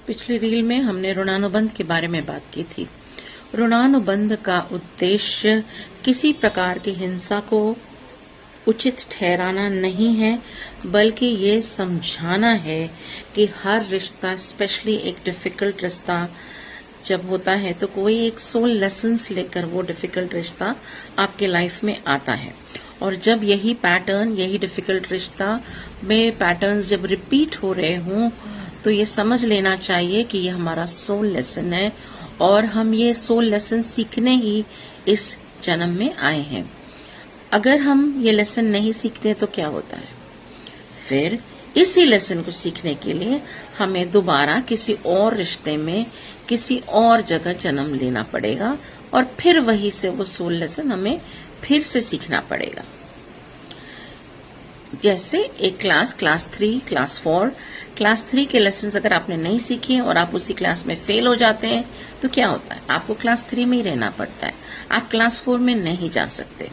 पिछली रील में हमने ऋणानुबंध के बारे में बात की थी। ऋणानुबंध का उद्देश्य किसी प्रकार की हिंसा को उचित ठहराना नहीं है, बल्कि ये समझाना है कि हर रिश्ता, स्पेशली एक डिफिकल्ट रिश्ता जब होता है तो कोई एक सोल लेसन्स लेकर वो डिफिकल्ट रिश्ता आपके लाइफ में आता है। और जब यही पैटर्न, यही डिफिकल्ट रिश्ता में पैटर्न्स जब रिपीट हो रहे हों तो ये समझ लेना चाहिए कि ये हमारा सोल लेसन है और हम ये सोल लेसन सीखने ही इस जन्म में आए हैं। अगर हम ये लेसन नहीं सीखते तो क्या होता है? फिर इसी लेसन को सीखने के लिए हमें दोबारा किसी और रिश्ते में, किसी और जगह जन्म लेना पड़ेगा और फिर वही से वो सोल लेसन हमें फिर से सीखना पड़ेगा। जैसे एक क्लास 3, क्लास 4, क्लास 3 के लेसन्स अगर आपने नहीं सीखे और आप उसी क्लास में फेल हो जाते हैं तो क्या होता है? आपको क्लास 3 में ही रहना पड़ता है, आप क्लास 4 में नहीं जा सकते।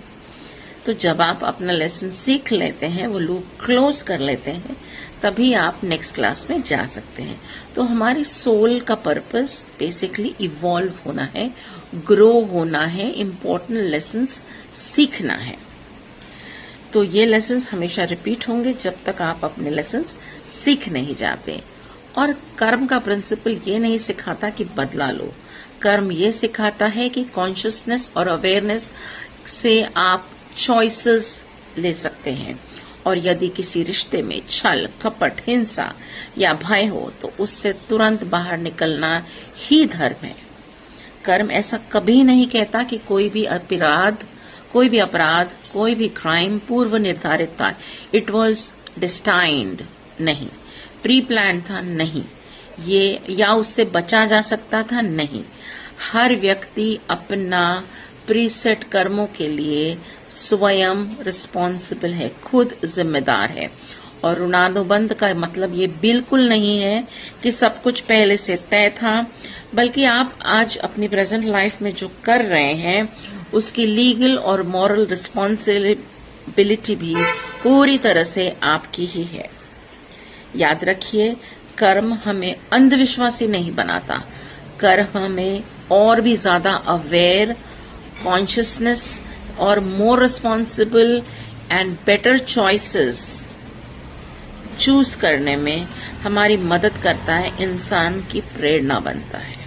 तो जब आप अपना लेसन सीख लेते हैं, वो लूप क्लोज कर लेते हैं, तभी आप नेक्स्ट क्लास में जा सकते हैं। तो हमारी सोल का पर्पस बेसिकली इवॉल्व होना है, ग्रो होना है, इम्पोर्टेंट लेसन्स सीखना है। तो ये लेसन्स हमेशा रिपीट होंगे जब तक आप अपने लेसन्स सीख नहीं जाते। और कर्म का प्रिंसिपल ये नहीं सिखाता कि बदला लो। कर्म ये सिखाता है कि कॉन्शियसनेस और अवेयरनेस से आप चॉइसेस ले सकते हैं और यदि किसी रिश्ते में छल, कपट, हिंसा या भय हो तो उससे तुरंत बाहर निकलना ही धर्म है। कर्म ऐसा कभी नहीं कहता कि कोई भी अपराध, कोई भी क्राइम पूर्व निर्धारित था, इट वॉज डिस्टाइंड, नहीं, प्री प्लान था, नहीं, ये या उससे बचा जा सकता था, नहीं। हर व्यक्ति अपना प्रीसेट कर्मों के लिए स्वयं रिस्पॉन्सिबल है, खुद जिम्मेदार है। और ऋणानुबंध का मतलब ये बिल्कुल नहीं है कि सब कुछ पहले से तय था, बल्कि आप आज अपनी प्रेजेंट लाइफ में जो कर रहे हैं उसकी लीगल और मॉरल रिस्पॉन्सिबिलिटी भी पूरी तरह से आपकी ही है। याद रखिए, कर्म हमें अंधविश्वासी नहीं बनाता, कर्म हमें और भी ज्यादा अवेयर, कॉन्शियसनेस और more responsible and better choices choose करने में हमारी मदद करता है, इंसान की प्रेरणा बनता है।